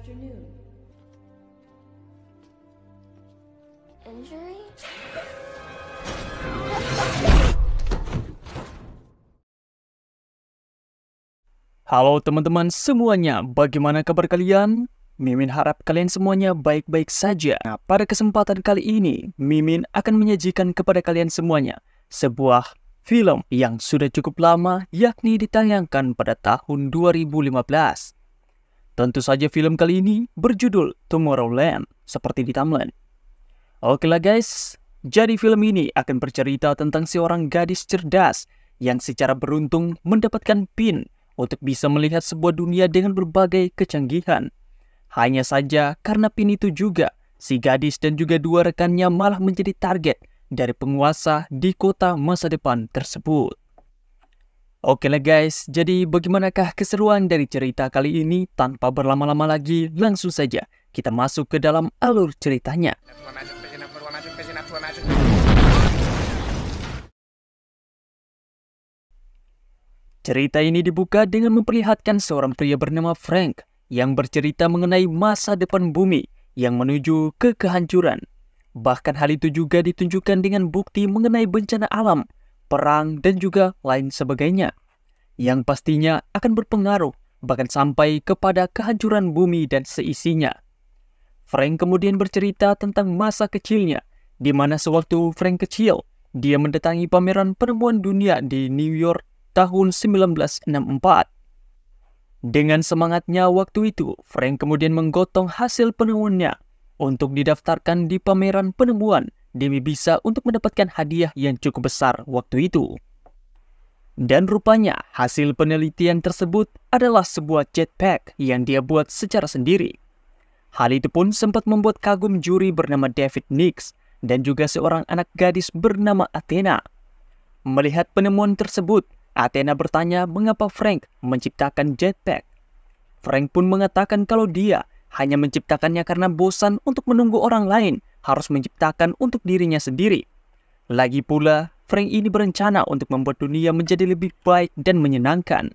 afternoon. Injury? Halo teman-teman semuanya, bagaimana kabar kalian? Mimin harap kalian semuanya baik-baik saja. Nah, pada kesempatan kali ini, Mimin akan menyajikan kepada kalian semuanya sebuah film yang sudah cukup lama, yakni ditayangkan pada tahun 2015. Tentu saja film kali ini berjudul Tomorrowland, seperti di thumbnail. Oke lah guys, jadi film ini akan bercerita tentang seorang gadis cerdas yang secara beruntung mendapatkan pin untuk bisa melihat sebuah dunia dengan berbagai kecanggihan. Hanya saja karena pin itu juga, si gadis dan juga dua rekannya malah menjadi target dari penguasa di kota masa depan tersebut. Oke lah guys, jadi bagaimanakah keseruan dari cerita kali ini? Tanpa berlama-lama lagi, langsung saja kita masuk ke dalam alur ceritanya. Cerita ini dibuka dengan memperlihatkan seorang pria bernama Frank yang bercerita mengenai masa depan bumi yang menuju ke kehancuran. Bahkan hal itu juga ditunjukkan dengan bukti mengenai bencana alam, perang, dan juga lain sebagainya, yang pastinya akan berpengaruh bahkan sampai kepada kehancuran bumi dan seisinya. Frank kemudian bercerita tentang masa kecilnya, di mana sewaktu Frank kecil, dia mendatangi pameran penemuan dunia di New York tahun 1964. Dengan semangatnya waktu itu, Frank kemudian menggotong hasil penemuannya untuk didaftarkan di pameran penemuan demi bisa untuk mendapatkan hadiah yang cukup besar waktu itu. Dan rupanya hasil penelitian tersebut adalah sebuah jetpack yang dia buat secara sendiri. Hal itu pun sempat membuat kagum juri bernama David Nix dan juga seorang anak gadis bernama Athena. Melihat penemuan tersebut, Athena bertanya mengapa Frank menciptakan jetpack. Frank pun mengatakan kalau dia hanya menciptakannya karena bosan untuk menunggu orang lain, harus menciptakan untuk dirinya sendiri. Lagi pula, Frank ini berencana untuk membuat dunia menjadi lebih baik dan menyenangkan.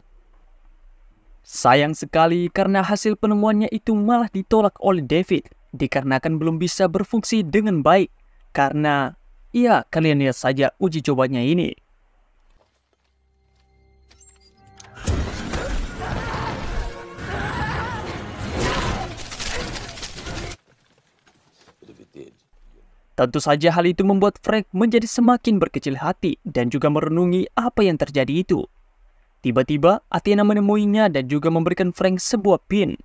Sayang sekali karena hasil penemuannya itu malah ditolak oleh David, dikarenakan belum bisa berfungsi dengan baik. Karena, ya kalian lihat saja uji cobanya ini. Tentu saja hal itu membuat Frank menjadi semakin berkecil hati dan juga merenungi apa yang terjadi itu. Tiba-tiba, Athena menemuinya dan juga memberikan Frank sebuah pin.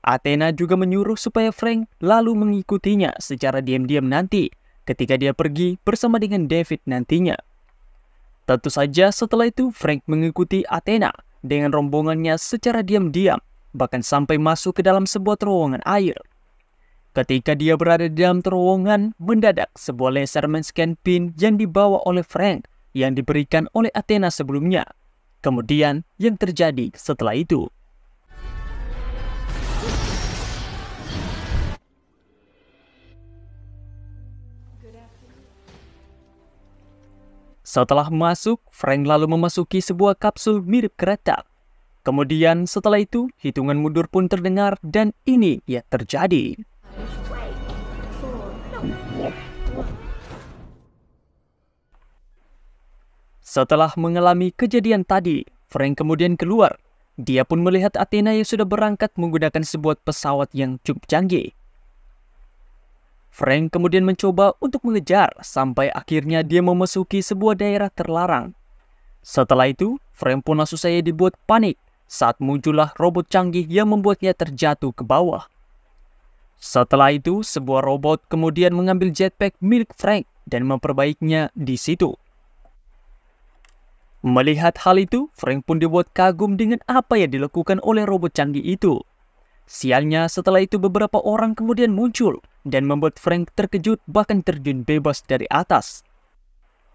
Athena juga menyuruh supaya Frank lalu mengikutinya secara diam-diam nanti ketika dia pergi bersama dengan David nantinya. Tentu saja setelah itu Frank mengikuti Athena dengan rombongannya secara diam-diam, bahkan sampai masuk ke dalam sebuah terowongan air. Ketika dia berada di dalam terowongan, mendadak sebuah laser men-scan pin yang dibawa oleh Frank yang diberikan oleh Athena sebelumnya. Kemudian, yang terjadi setelah itu. Setelah masuk, Frank lalu memasuki sebuah kapsul mirip kereta. Kemudian setelah itu, hitungan mundur pun terdengar dan ini yang terjadi. Setelah mengalami kejadian tadi, Frank kemudian keluar. Dia pun melihat Athena yang sudah berangkat menggunakan sebuah pesawat yang cukup canggih. Frank kemudian mencoba untuk mengejar sampai akhirnya dia memasuki sebuah daerah terlarang. Setelah itu, Frank pun langsung saja dibuat panik saat muncullah robot canggih yang membuatnya terjatuh ke bawah. Setelah itu, sebuah robot kemudian mengambil jetpack milik Frank dan memperbaikinya di situ. Melihat hal itu, Frank pun dibuat kagum dengan apa yang dilakukan oleh robot canggih itu. Sialnya setelah itu beberapa orang kemudian muncul dan membuat Frank terkejut bahkan terjun bebas dari atas.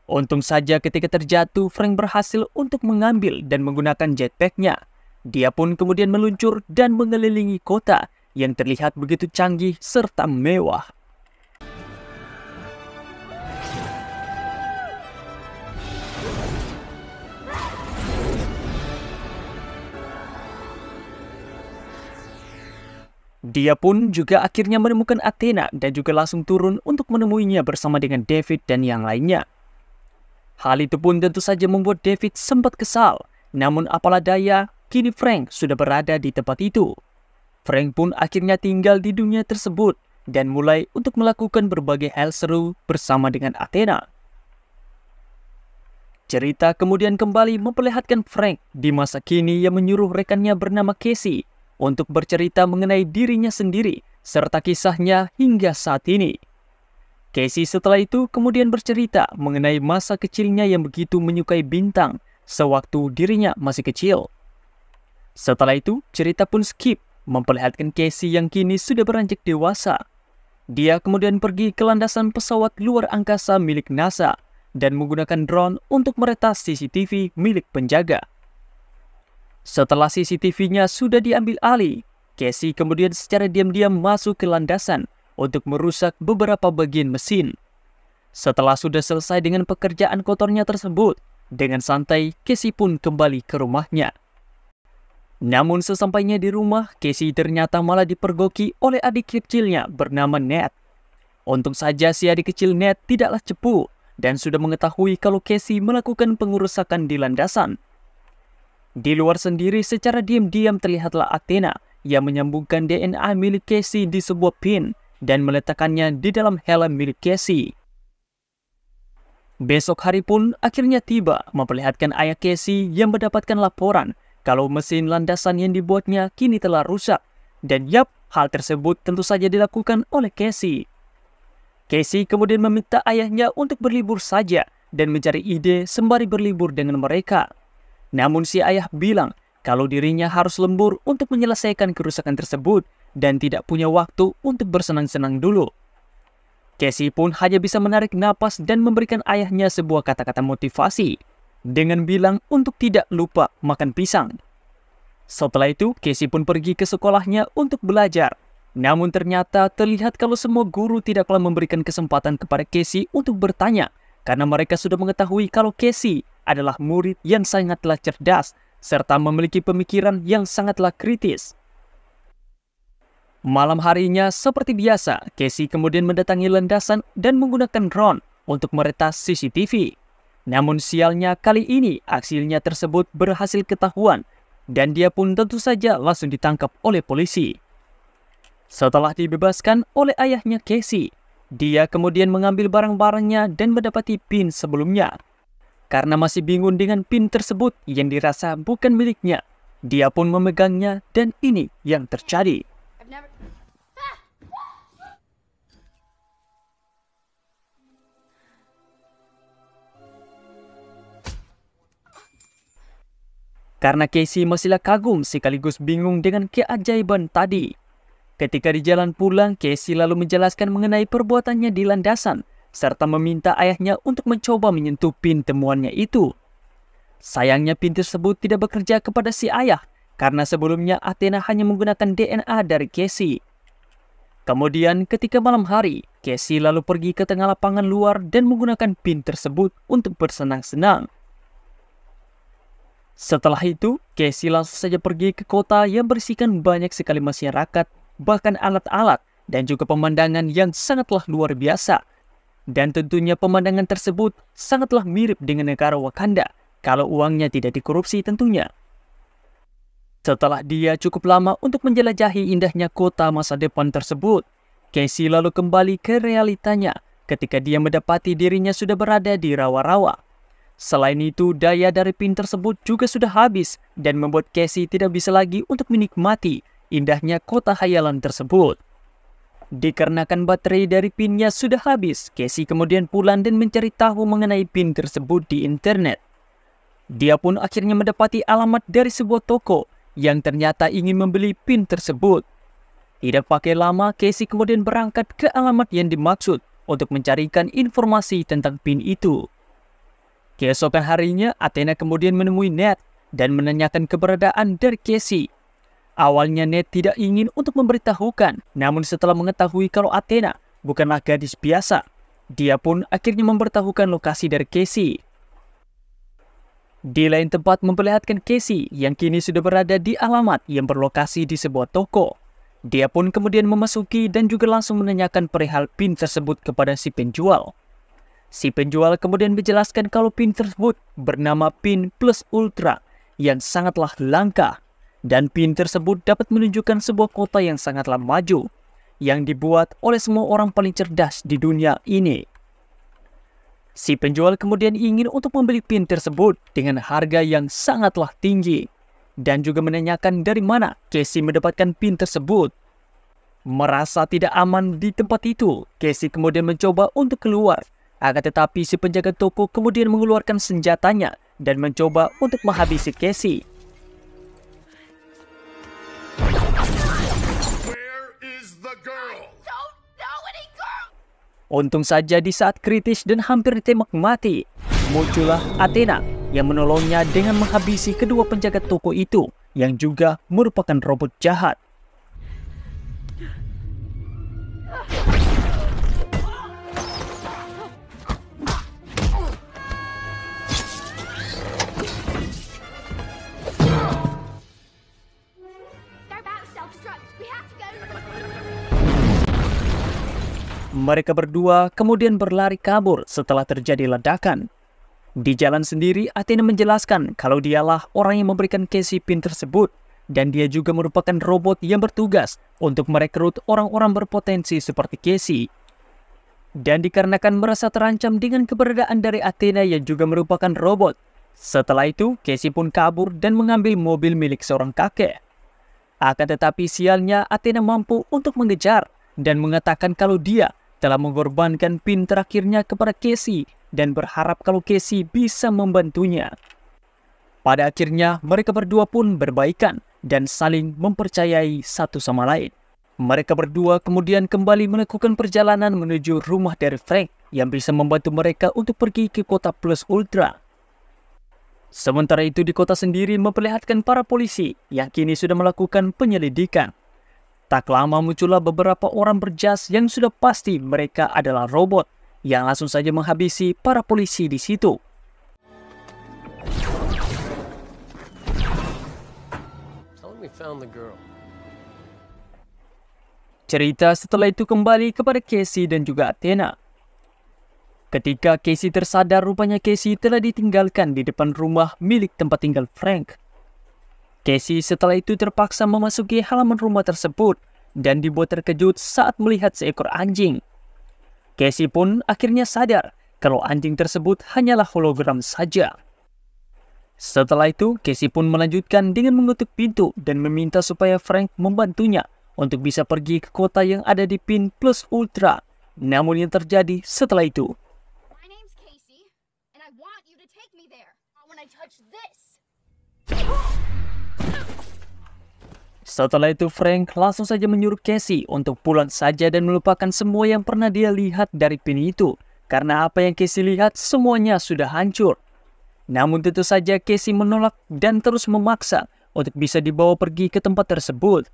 Untung saja ketika terjatuh, Frank berhasil untuk mengambil dan menggunakan jetpacknya. Dia pun kemudian meluncur dan mengelilingi kota yang terlihat begitu canggih serta mewah. Dia pun juga akhirnya menemukan Athena dan juga langsung turun untuk menemuinya bersama dengan David dan yang lainnya. Hal itu pun tentu saja membuat David sempat kesal. Namun apalah daya, kini Frank sudah berada di tempat itu. Frank pun akhirnya tinggal di dunia tersebut dan mulai untuk melakukan berbagai hal seru bersama dengan Athena. Cerita kemudian kembali memperlihatkan Frank di masa kini yang menyuruh rekannya bernama Casey untuk bercerita mengenai dirinya sendiri serta kisahnya hingga saat ini. Casey setelah itu kemudian bercerita mengenai masa kecilnya yang begitu menyukai bintang sewaktu dirinya masih kecil. Setelah itu, cerita pun skip memperlihatkan Casey yang kini sudah beranjak dewasa. Dia kemudian pergi ke landasan pesawat luar angkasa milik NASA dan menggunakan drone untuk meretas CCTV milik penjaga. Setelah CCTV-nya sudah diambil alih, Casey kemudian secara diam-diam masuk ke landasan untuk merusak beberapa bagian mesin. Setelah sudah selesai dengan pekerjaan kotornya tersebut, dengan santai Casey pun kembali ke rumahnya. Namun sesampainya di rumah, Casey ternyata malah dipergoki oleh adik kecilnya bernama Ned. Untung saja si adik kecil Ned tidaklah cepu dan sudah mengetahui kalau Casey melakukan pengerusakan di landasan. Di luar sendiri secara diam-diam terlihatlah Athena yang menyambungkan DNA milik Casey di sebuah pin dan meletakkannya di dalam helm milik Casey. Besok hari pun akhirnya tiba memperlihatkan ayah Casey yang mendapatkan laporan kalau mesin landasan yang dibuatnya kini telah rusak. Dan yap, hal tersebut tentu saja dilakukan oleh Casey. Casey kemudian meminta ayahnya untuk berlibur saja dan mencari ide sembari berlibur dengan mereka. Namun si ayah bilang kalau dirinya harus lembur untuk menyelesaikan kerusakan tersebut dan tidak punya waktu untuk bersenang-senang dulu. Casey pun hanya bisa menarik napas dan memberikan ayahnya sebuah kata-kata motivasi dengan bilang untuk tidak lupa makan pisang. Setelah itu, Casey pun pergi ke sekolahnya untuk belajar. Namun ternyata terlihat kalau semua guru tidaklah memberikan kesempatan kepada Casey untuk bertanya karena mereka sudah mengetahui kalau Casey adalah murid yang sangatlah cerdas serta memiliki pemikiran yang sangatlah kritis. Malam harinya seperti biasa, Casey kemudian mendatangi landasan dan menggunakan drone untuk meretas CCTV. Namun sialnya kali ini aksinya tersebut berhasil ketahuan dan dia pun tentu saja langsung ditangkap oleh polisi. Setelah dibebaskan oleh ayahnya Casey, dia kemudian mengambil barang-barangnya dan mendapati PIN sebelumnya. Karena masih bingung dengan PIN tersebut yang dirasa bukan miliknya, dia pun memegangnya dan ini yang terjadi. Karena Casey masihlah kagum sekaligus bingung dengan keajaiban tadi. Ketika di jalan pulang, Casey lalu menjelaskan mengenai perbuatannya di landasan, serta meminta ayahnya untuk mencoba menyentuh PIN temuannya itu. Sayangnya PIN tersebut tidak bekerja kepada si ayah, karena sebelumnya Athena hanya menggunakan DNA dari Casey. Kemudian ketika malam hari, Casey lalu pergi ke tengah lapangan luar dan menggunakan PIN tersebut untuk bersenang-senang. Setelah itu, Casey langsung saja pergi ke kota yang berisikan banyak sekali masyarakat, bahkan alat-alat dan juga pemandangan yang sangatlah luar biasa. Dan tentunya pemandangan tersebut sangatlah mirip dengan negara Wakanda, kalau uangnya tidak dikorupsi tentunya. Setelah dia cukup lama untuk menjelajahi indahnya kota masa depan tersebut, Casey lalu kembali ke realitanya ketika dia mendapati dirinya sudah berada di rawa-rawa. Selain itu, daya dari PIN tersebut juga sudah habis dan membuat Casey tidak bisa lagi untuk menikmati indahnya kota khayalan tersebut. Dikarenakan baterai dari PIN-nya sudah habis, Casey kemudian pulang dan mencari tahu mengenai PIN tersebut di internet. Dia pun akhirnya mendapati alamat dari sebuah toko yang ternyata ingin membeli PIN tersebut. Tidak pakai lama, Casey kemudian berangkat ke alamat yang dimaksud untuk mencarikan informasi tentang PIN itu. Keesokan harinya, Athena kemudian menemui Ned dan menanyakan keberadaan dari Casey. Awalnya Ned tidak ingin untuk memberitahukan, namun setelah mengetahui kalau Athena bukanlah gadis biasa, dia pun akhirnya memberitahukan lokasi dari Casey. Di lain tempat memperlihatkan Casey yang kini sudah berada di alamat yang berlokasi di sebuah toko. Dia pun kemudian memasuki dan juga langsung menanyakan perihal pin tersebut kepada si penjual. Si penjual kemudian menjelaskan kalau pin tersebut bernama pin Plus Ultra yang sangatlah langka. Dan pin tersebut dapat menunjukkan sebuah kota yang sangatlah maju, yang dibuat oleh semua orang paling cerdas di dunia ini. Si penjual kemudian ingin untuk membeli pin tersebut dengan harga yang sangatlah tinggi. Dan juga menanyakan dari mana Casey mendapatkan pin tersebut. Merasa tidak aman di tempat itu, Casey kemudian mencoba untuk keluar. Akan tetapi si penjaga toko kemudian mengeluarkan senjatanya dan mencoba untuk menghabisi Casey. Untung saja di saat kritis dan hampir ditembak mati, muncullah Athena yang menolongnya dengan menghabisi kedua penjaga toko itu yang juga merupakan robot jahat. Mereka berdua kemudian berlari kabur setelah terjadi ledakan. Di jalan sendiri, Athena menjelaskan kalau dialah orang yang memberikan Casey pin tersebut, dan dia juga merupakan robot yang bertugas untuk merekrut orang-orang berpotensi seperti Casey. Dan dikarenakan merasa terancam dengan keberadaan dari Athena yang juga merupakan robot, setelah itu Casey pun kabur dan mengambil mobil milik seorang kakek. Akan tetapi sialnya Athena mampu untuk mengejar dan mengatakan kalau dia telah mengorbankan pin terakhirnya kepada Casey dan berharap kalau Casey bisa membantunya. Pada akhirnya mereka berdua pun berbaikan dan saling mempercayai satu sama lain. Mereka berdua kemudian kembali melakukan perjalanan menuju rumah dari Frank yang bisa membantu mereka untuk pergi ke kota Plus Ultra. Sementara itu di kota sendiri memperlihatkan para polisi yang kini sudah melakukan penyelidikan. Tak lama muncullah beberapa orang berjas yang sudah pasti mereka adalah robot yang langsung saja menghabisi para polisi di situ. Cerita setelah itu kembali kepada Casey dan juga Athena. Ketika Casey tersadar, rupanya Casey telah ditinggalkan di depan rumah milik tempat tinggal Frank. Casey setelah itu terpaksa memasuki halaman rumah tersebut dan dibuat terkejut saat melihat seekor anjing. Casey pun akhirnya sadar kalau anjing tersebut hanyalah hologram saja. Setelah itu, Casey pun melanjutkan dengan mengetuk pintu dan meminta supaya Frank membantunya untuk bisa pergi ke kota yang ada di pin Plus Ultra. Namun yang terjadi setelah itu, My name's Casey, and I want you to take me there. When I touch this. Setelah itu Frank langsung saja menyuruh Casey untuk pulang saja dan melupakan semua yang pernah dia lihat dari pin itu. Karena apa yang Casey lihat semuanya sudah hancur. Namun tentu saja Casey menolak dan terus memaksa untuk bisa dibawa pergi ke tempat tersebut.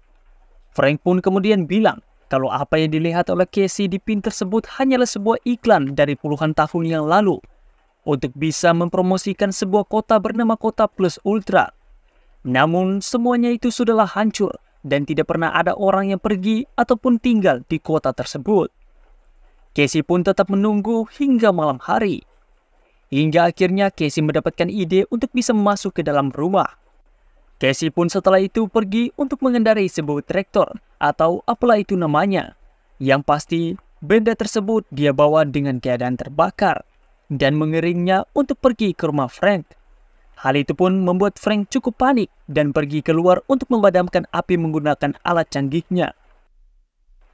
Frank pun kemudian bilang kalau apa yang dilihat oleh Casey di pin tersebut hanyalah sebuah iklan dari puluhan tahun yang lalu untuk bisa mempromosikan sebuah kota bernama Kota Plus Ultra. Namun semuanya itu sudahlah hancur dan tidak pernah ada orang yang pergi ataupun tinggal di kota tersebut. Casey pun tetap menunggu hingga malam hari. Hingga akhirnya Casey mendapatkan ide untuk bisa masuk ke dalam rumah. Casey pun setelah itu pergi untuk mengendarai sebuah traktor atau apalah itu namanya. Yang pasti benda tersebut dia bawa dengan keadaan terbakar dan mengiringnya untuk pergi ke rumah Frank. Hal itu pun membuat Frank cukup panik dan pergi keluar untuk memadamkan api menggunakan alat canggihnya.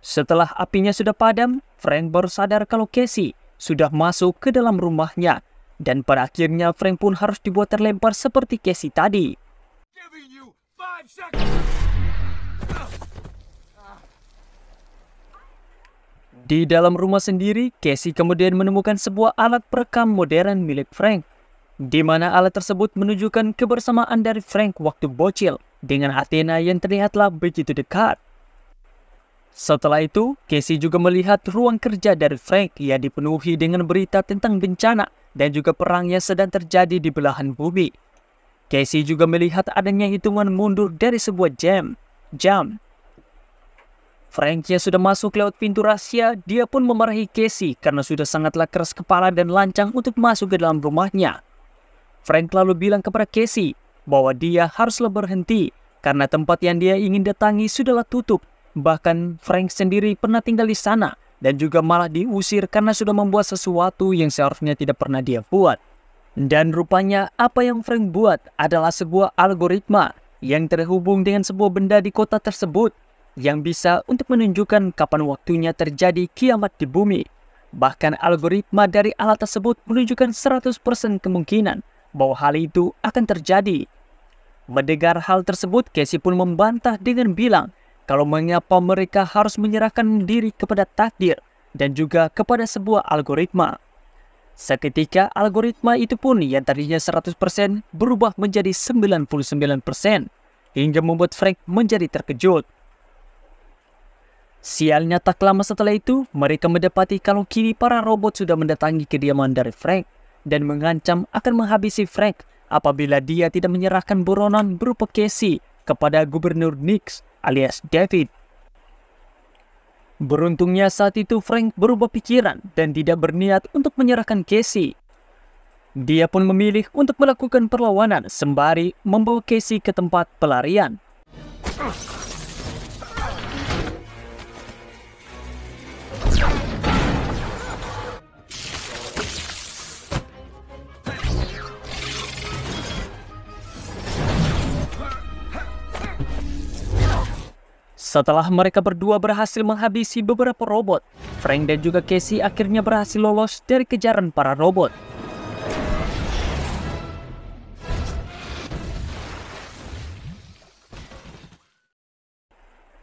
Setelah apinya sudah padam, Frank baru sadar kalau Casey sudah masuk ke dalam rumahnya. Dan pada akhirnya Frank pun harus dibuat terlempar seperti Casey tadi. Di dalam rumah sendiri, Casey kemudian menemukan sebuah alat perekam modern milik Frank, di mana alat tersebut menunjukkan kebersamaan dari Frank waktu bocil dengan Athena yang terlihatlah begitu dekat. Setelah itu, Casey juga melihat ruang kerja dari Frank yang dipenuhi dengan berita tentang bencana dan juga perang yang sedang terjadi di belahan bumi. Casey juga melihat adanya hitungan mundur dari sebuah jam. Frank yang sudah masuk lewat pintu rahasia, dia pun memarahi Casey karena sudah sangatlah keras kepala dan lancang untuk masuk ke dalam rumahnya. Frank lalu bilang kepada Casey bahwa dia haruslah berhenti karena tempat yang dia ingin datangi sudahlah tutup. Bahkan Frank sendiri pernah tinggal di sana dan juga malah diusir karena sudah membuat sesuatu yang seharusnya tidak pernah dia buat. Dan rupanya apa yang Frank buat adalah sebuah algoritma yang terhubung dengan sebuah benda di kota tersebut yang bisa untuk menunjukkan kapan waktunya terjadi kiamat di bumi. Bahkan algoritma dari alat tersebut menunjukkan 100% kemungkinan bahwa hal itu akan terjadi. Mendengar hal tersebut, Casey pun membantah dengan bilang kalau mengapa mereka harus menyerahkan diri kepada takdir dan juga kepada sebuah algoritma. Seketika algoritma itu pun yang tadinya 100% berubah menjadi 99% hingga membuat Frank menjadi terkejut. Sialnya tak lama setelah itu, mereka mendapati kalau kini para robot sudah mendatangi kediaman dari Frank dan mengancam akan menghabisi Frank apabila dia tidak menyerahkan buronan berupa Casey kepada Gubernur Nix alias David. Beruntungnya saat itu Frank berubah pikiran dan tidak berniat untuk menyerahkan Casey. Dia pun memilih untuk melakukan perlawanan sembari membawa Casey ke tempat pelarian. Setelah mereka berdua berhasil menghabisi beberapa robot, Frank dan juga Casey akhirnya berhasil lolos dari kejaran para robot.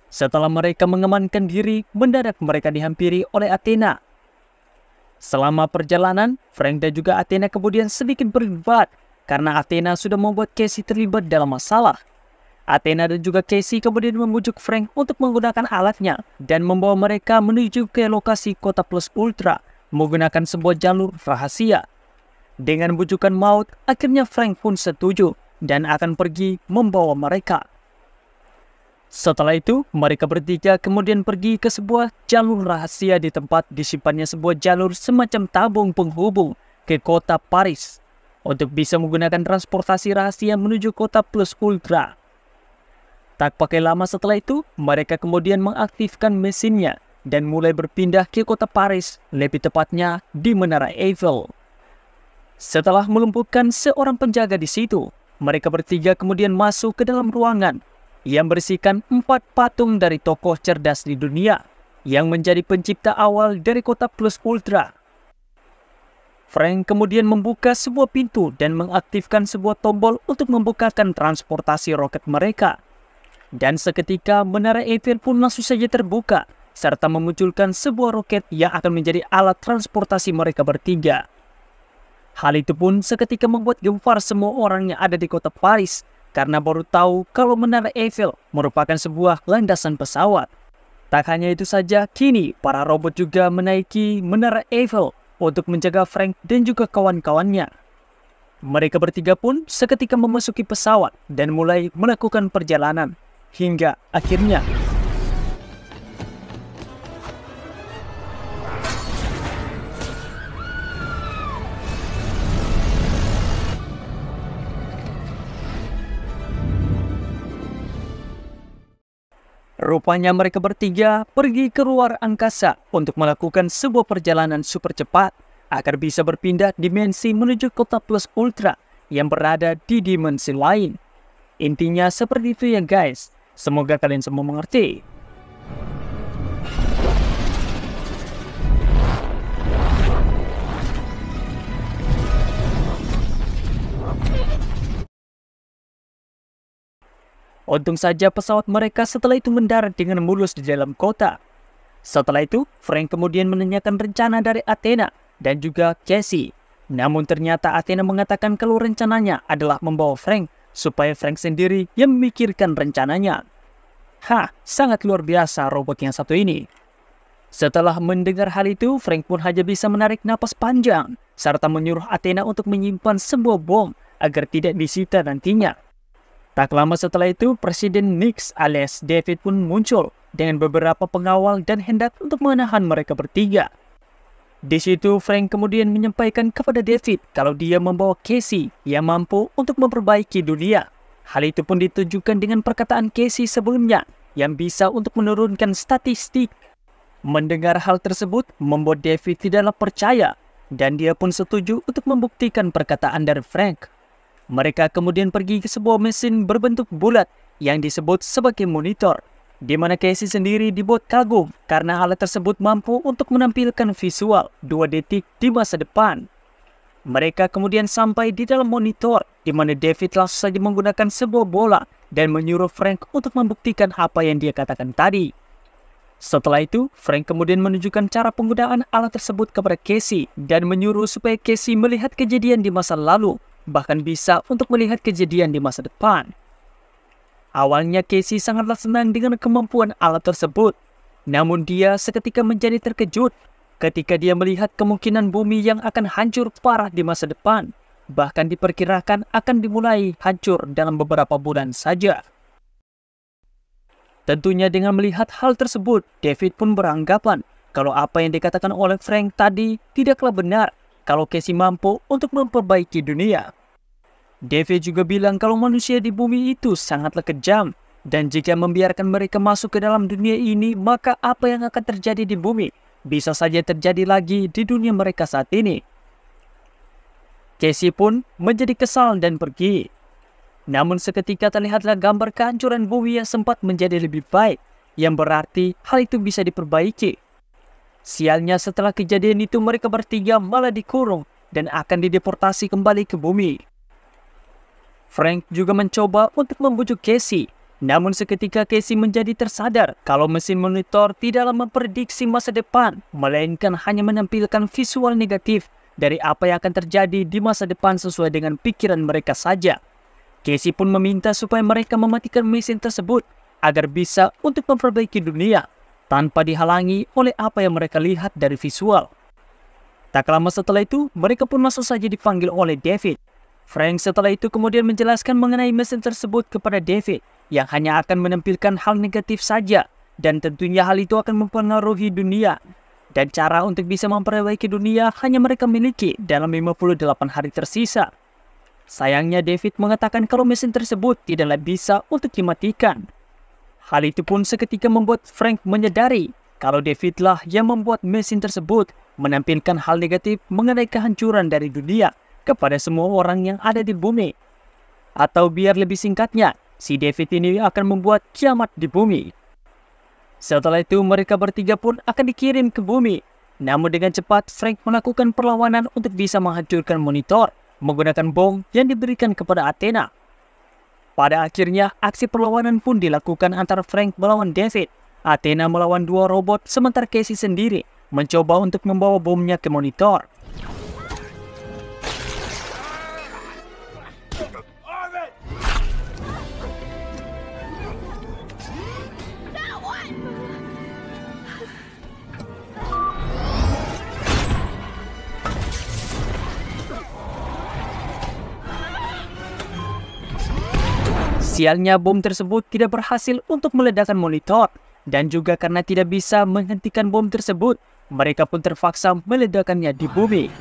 Setelah mereka mengamankan diri, mendadak mereka dihampiri oleh Athena. Selama perjalanan, Frank dan juga Athena kemudian sedikit berdebat karena Athena sudah membuat Casey terlibat dalam masalah. Athena dan juga Casey kemudian membujuk Frank untuk menggunakan alatnya dan membawa mereka menuju ke lokasi kota Plus Ultra menggunakan sebuah jalur rahasia. Dengan bujukan maut, akhirnya Frank pun setuju dan akan pergi membawa mereka. Setelah itu, mereka bertiga kemudian pergi ke sebuah jalur rahasia di tempat disimpannya sebuah jalur semacam tabung penghubung ke kota Paris untuk bisa menggunakan transportasi rahasia menuju kota Plus Ultra. Tak pakai lama setelah itu, mereka kemudian mengaktifkan mesinnya dan mulai berpindah ke kota Paris, lebih tepatnya di Menara Eiffel. Setelah melumpuhkan seorang penjaga di situ, mereka bertiga kemudian masuk ke dalam ruangan yang berisikan 4 patung dari tokoh cerdas di dunia yang menjadi pencipta awal dari kota Plus Ultra. Frank kemudian membuka sebuah pintu dan mengaktifkan sebuah tombol untuk membukakan transportasi roket mereka. Dan seketika Menara Eiffel pun langsung saja terbuka, serta memunculkan sebuah roket yang akan menjadi alat transportasi mereka bertiga. Hal itu pun seketika membuat gempar semua orang yang ada di kota Paris, karena baru tahu kalau Menara Eiffel merupakan sebuah landasan pesawat. Tak hanya itu saja, kini para robot juga menaiki Menara Eiffel untuk menjaga Frank dan juga kawan-kawannya. Mereka bertiga pun seketika memasuki pesawat dan mulai melakukan perjalanan. Hingga akhirnya rupanya mereka bertiga pergi ke luar angkasa untuk melakukan sebuah perjalanan super cepat agar bisa berpindah dimensi menuju kota Plus Ultra yang berada di dimensi lain. Intinya seperti itu ya guys. Semoga kalian semua mengerti. Untung saja pesawat mereka setelah itu mendarat dengan mulus di dalam kota. Setelah itu, Frank kemudian menanyakan rencana dari Athena dan juga Casey. Namun ternyata Athena mengatakan kalau rencananya adalah membawa Frank supaya Frank sendiri yang memikirkan rencananya. Sangat luar biasa robot yang satu ini. Setelah mendengar hal itu, Frank pun hanya bisa menarik napas panjang, serta menyuruh Athena untuk menyimpan sebuah bom agar tidak disita nantinya. Tak lama setelah itu, Presiden Nix alias David pun muncul dengan beberapa pengawal dan hendak untuk menahan mereka bertiga. Di situ Frank kemudian menyampaikan kepada David kalau dia membawa Casey yang mampu untuk memperbaiki dunia. Hal itu pun ditunjukkan dengan perkataan Casey sebelumnya yang bisa untuk menurunkan statistik. Mendengar hal tersebut membuat David tidaklah percaya dan dia pun setuju untuk membuktikan perkataan dari Frank. Mereka kemudian pergi ke sebuah mesin berbentuk bulat yang disebut sebagai monitor, di mana Casey sendiri dibuat kagum karena alat tersebut mampu untuk menampilkan visual 2 detik di masa depan. Mereka kemudian sampai di dalam monitor, di mana David langsung saja menggunakan sebuah bola dan menyuruh Frank untuk membuktikan apa yang dia katakan tadi. Setelah itu, Frank kemudian menunjukkan cara penggunaan alat tersebut kepada Casey dan menyuruh supaya Casey melihat kejadian di masa lalu, bahkan bisa untuk melihat kejadian di masa depan. Awalnya Casey sangatlah senang dengan kemampuan alat tersebut, namun dia seketika menjadi terkejut ketika dia melihat kemungkinan bumi yang akan hancur parah di masa depan, bahkan diperkirakan akan dimulai hancur dalam beberapa bulan saja. Tentunya dengan melihat hal tersebut, David pun beranggapan kalau apa yang dikatakan oleh Frank tadi tidaklah benar, kalau Casey mampu untuk memperbaiki dunia. David juga bilang kalau manusia di bumi itu sangatlah kejam, dan jika membiarkan mereka masuk ke dalam dunia ini, maka apa yang akan terjadi di bumi bisa saja terjadi lagi di dunia mereka saat ini. Casey pun menjadi kesal dan pergi. Namun seketika terlihatlah gambar kehancuran bumi yang sempat menjadi lebih baik, yang berarti hal itu bisa diperbaiki. Sialnya setelah kejadian itu mereka bertiga malah dikurung dan akan dideportasi kembali ke bumi. Frank juga mencoba untuk membujuk Casey, namun seketika Casey menjadi tersadar kalau mesin monitor tidaklah memprediksi masa depan, melainkan hanya menampilkan visual negatif dari apa yang akan terjadi di masa depan sesuai dengan pikiran mereka saja. Casey pun meminta supaya mereka mematikan mesin tersebut agar bisa untuk memperbaiki dunia tanpa dihalangi oleh apa yang mereka lihat dari visual. Tak lama setelah itu, mereka pun langsung saja dipanggil oleh David. Frank setelah itu kemudian menjelaskan mengenai mesin tersebut kepada David yang hanya akan menampilkan hal negatif saja, dan tentunya hal itu akan mempengaruhi dunia. Dan cara untuk bisa memperbaiki dunia hanya mereka miliki dalam 58 hari tersisa. Sayangnya David mengatakan kalau mesin tersebut tidaklah bisa untuk dimatikan. Hal itu pun seketika membuat Frank menyadari kalau Davidlah yang membuat mesin tersebut menampilkan hal negatif mengenai kehancuran dari dunia kepada semua orang yang ada di bumi. Atau biar lebih singkatnya, si David ini akan membuat kiamat di bumi. Setelah itu mereka bertiga pun akan dikirim ke bumi. Namun dengan cepat Frank melakukan perlawanan untuk bisa menghancurkan monitor menggunakan bom yang diberikan kepada Athena. Pada akhirnya, aksi perlawanan pun dilakukan antara Frank melawan David. Athena melawan 2 robot, sementara Casey sendiri mencoba untuk membawa bomnya ke monitor. Sialnya bom tersebut tidak berhasil untuk meledakkan monitor, dan juga karena tidak bisa menghentikan bom tersebut, mereka pun terpaksa meledakkannya di bumi.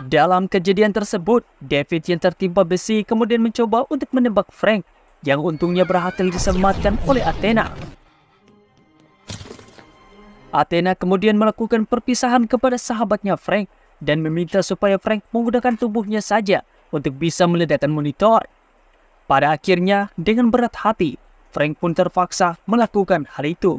Dalam kejadian tersebut, David yang tertimpa besi kemudian mencoba untuk menembak Frank, yang untungnya berhasil diselamatkan oleh Athena. Athena kemudian melakukan perpisahan kepada sahabatnya Frank, dan meminta supaya Frank menggunakan tubuhnya saja untuk bisa meledakkan monitor. Pada akhirnya, dengan berat hati, Frank pun terpaksa melakukan hal itu.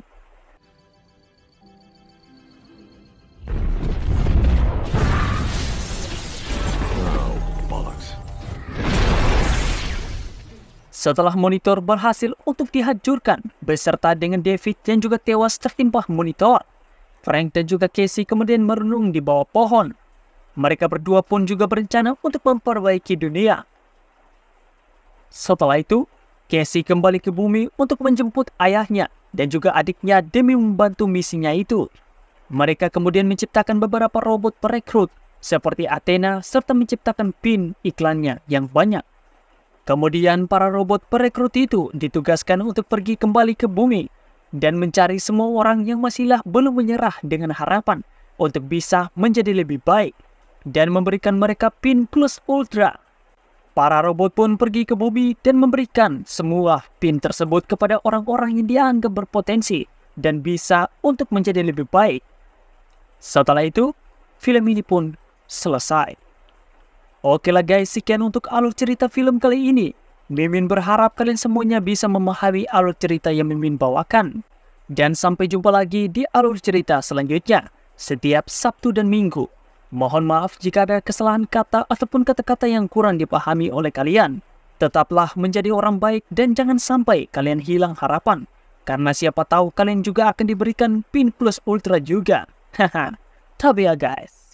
Setelah monitor berhasil untuk dihancurkan, beserta dengan David yang juga tewas tertimpa monitor, Frank dan juga Casey kemudian merenung di bawah pohon. Mereka berdua pun juga berencana untuk memperbaiki dunia. Setelah itu, Casey kembali ke bumi untuk menjemput ayahnya dan juga adiknya demi membantu misinya itu. Mereka kemudian menciptakan beberapa robot perekrut seperti Athena serta menciptakan pin iklannya yang banyak. Kemudian para robot perekrut itu ditugaskan untuk pergi kembali ke bumi dan mencari semua orang yang masihlah belum menyerah dengan harapan untuk bisa menjadi lebih baik dan memberikan mereka pin plus ultra. Para robot pun pergi ke bumi dan memberikan semua pin tersebut kepada orang-orang yang dianggap berpotensi dan bisa untuk menjadi lebih baik. Setelah itu, film ini pun selesai. Oke lah guys, sekian untuk alur cerita film kali ini. Mimin berharap kalian semuanya bisa memahami alur cerita yang Mimin bawakan. Dan sampai jumpa lagi di alur cerita selanjutnya, setiap Sabtu dan Minggu. Mohon maaf jika ada kesalahan kata ataupun kata-kata yang kurang dipahami oleh kalian. Tetaplah menjadi orang baik dan jangan sampai kalian hilang harapan. Karena siapa tahu kalian juga akan diberikan pin plus ultra juga. Haha, tapi ya guys.